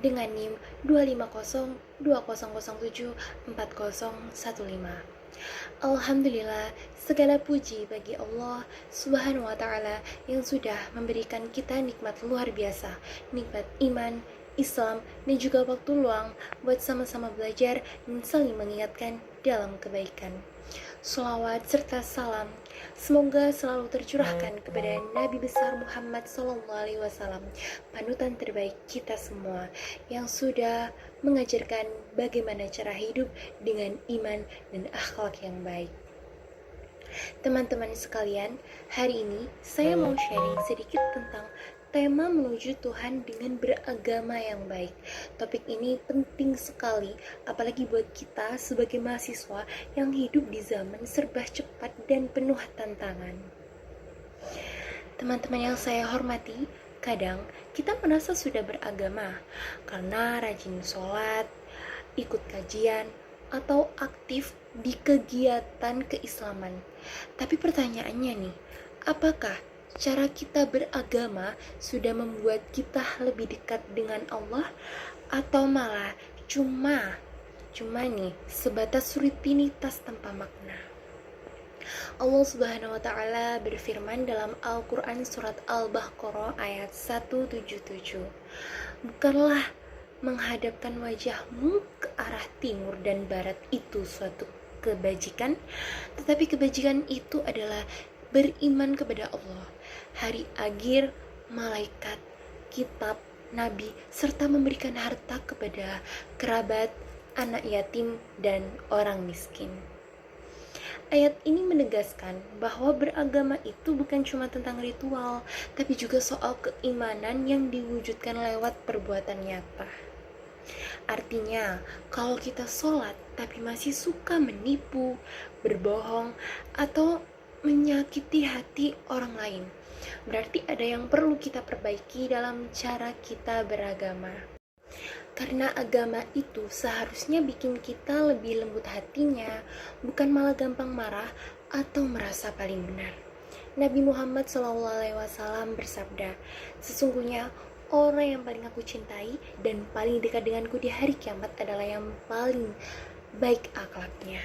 dengan NIM 25020074015. Alhamdulillah, segala puji bagi Allah Subhanahu wa Ta'ala yang sudah memberikan kita nikmat luar biasa, nikmat iman, Islam, dan juga waktu luang buat sama-sama belajar dan saling mengingatkan dalam kebaikan. Shalawat serta salam semoga selalu tercurahkan kepada Nabi besar Muhammad SAW, panutan terbaik kita semua yang sudah mengajarkan bagaimana cara hidup dengan iman dan akhlak yang baik. Teman-teman sekalian, hari ini saya mau sharing sedikit tentang tema menuju Tuhan dengan beragama yang baik. Topik ini penting sekali, apalagi buat kita sebagai mahasiswa yang hidup di zaman serba cepat dan penuh tantangan. Teman-teman yang saya hormati, kadang kita merasa sudah beragama karena rajin sholat, ikut kajian, atau aktif di kegiatan keislaman. Tapi pertanyaannya nih, apakah cara kita beragama sudah membuat kita lebih dekat dengan Allah, atau malah cuma nih sebatas rutinitas tanpa makna? Allah Subhanahu wa Ta'ala berfirman dalam Al-Quran surat Al-Baqarah ayat 177, bukanlah menghadapkan wajahmu ke arah timur dan barat itu suatu kebajikan, tetapi kebajikan itu adalah beriman kepada Allah, hari akhir, malaikat, kitab, nabi, serta memberikan harta kepada kerabat, anak yatim, dan orang miskin. Ayat ini menegaskan bahwa beragama itu bukan cuma tentang ritual, tapi juga soal keimanan yang diwujudkan lewat perbuatan nyata. Artinya, kalau kita sholat tapi masih suka menipu, berbohong, atau menyakiti hati orang lain, berarti ada yang perlu kita perbaiki dalam cara kita beragama. Karena agama itu seharusnya bikin kita lebih lembut hatinya, bukan malah gampang marah atau merasa paling benar. Nabi Muhammad SAW bersabda, sesungguhnya orang yang paling aku cintai dan paling dekat denganku di hari kiamat adalah yang paling baik akhlaknya.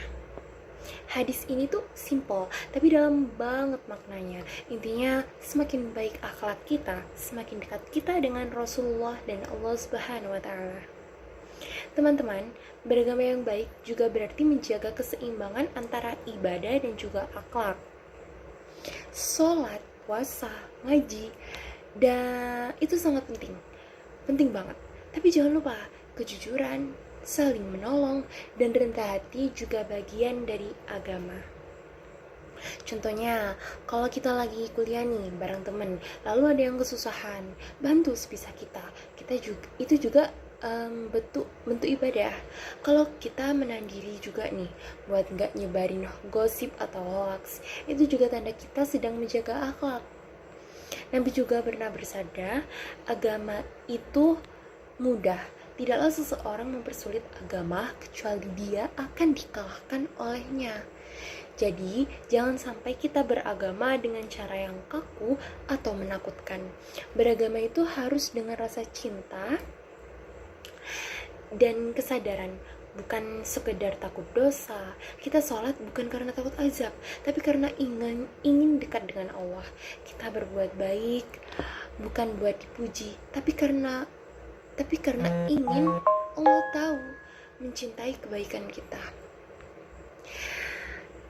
Hadis ini tuh simple, tapi dalam banget maknanya. Intinya, semakin baik akhlak kita, semakin dekat kita dengan Rasulullah dan Allah Subhanahu wa Ta'ala. Teman-teman, beragama yang baik juga berarti menjaga keseimbangan antara ibadah dan juga akhlak. Sholat, puasa, ngaji, dan itu sangat penting banget. Tapi jangan lupa kejujuran, saling menolong, dan rendah hati juga bagian dari agama. Contohnya, kalau kita lagi kuliah nih bareng temen, lalu ada yang kesusahan, bantu sebisa kita. Itu juga bentuk ibadah. Kalau kita menahan diri juga nih buat nggak nyebarin gosip atau hoax, itu juga tanda kita sedang menjaga akhlak. Nabi juga pernah bersabda, agama itu mudah. Tidaklah seseorang mempersulit agama kecuali dia akan dikalahkan olehnya. Jadi, jangan sampai kita beragama dengan cara yang kaku atau menakutkan. Beragama itu harus dengan rasa cinta dan kesadaran, bukan sekedar takut dosa. Kita sholat bukan karena takut azab, tapi karena ingin dekat dengan Allah. Kita berbuat baik bukan buat dipuji, tapi karena ingin Allah tahu, mencintai kebaikan kita.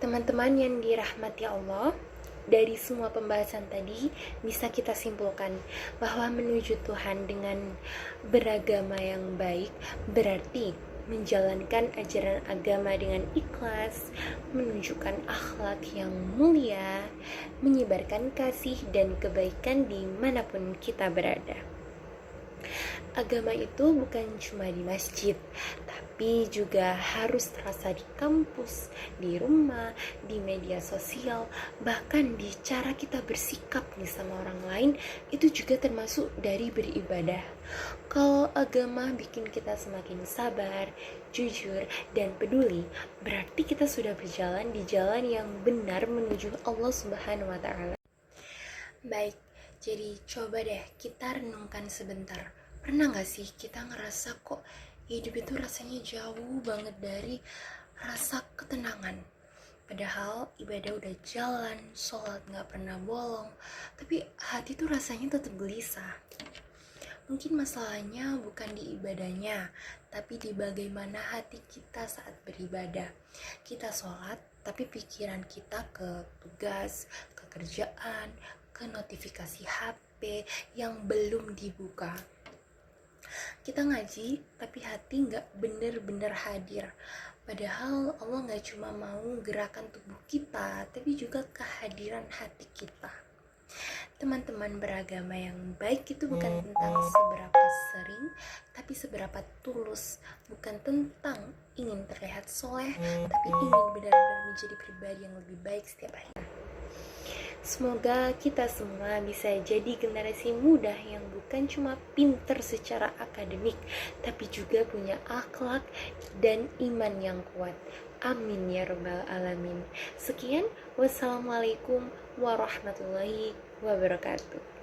Teman-teman yang dirahmati Allah, dari semua pembahasan tadi bisa kita simpulkan bahwa menuju Tuhan dengan beragama yang baik berarti menjalankan ajaran agama dengan ikhlas, menunjukkan akhlak yang mulia, menyebarkan kasih dan kebaikan dimanapun kita berada. Agama itu bukan cuma di masjid, tapi juga harus terasa di kampus, di rumah, di media sosial, bahkan di cara kita bersikap nih sama orang lain, itu juga termasuk dari beribadah. Kalau agama bikin kita semakin sabar, jujur, dan peduli, berarti kita sudah berjalan di jalan yang benar menuju Allah Subhanahu wa Ta'ala. Baik, jadi coba deh kita renungkan sebentar. Pernah gak sih kita ngerasa kok hidup itu rasanya jauh banget dari rasa ketenangan? Padahal ibadah udah jalan, sholat gak pernah bolong, tapi hati tuh rasanya tetap gelisah. Mungkin masalahnya bukan di ibadahnya, tapi di bagaimana hati kita saat beribadah. Kita sholat, tapi pikiran kita ke tugas, ke kerjaan, ke notifikasi HP yang belum dibuka. Kita ngaji, tapi hati nggak bener-bener hadir. Padahal Allah nggak cuma mau gerakan tubuh kita, tapi juga kehadiran hati kita. Teman-teman beragama yang baik itu bukan tentang seberapa sering, tapi seberapa tulus. Bukan tentang ingin terlihat soleh, tapi ingin benar-benar menjadi pribadi yang lebih baik setiap hari. Semoga kita semua bisa jadi generasi muda yang bukan cuma pinter secara akademik, tapi juga punya akhlak dan iman yang kuat. Amin ya rabbal alamin. Sekian, wassalamualaikum warahmatullahi wabarakatuh.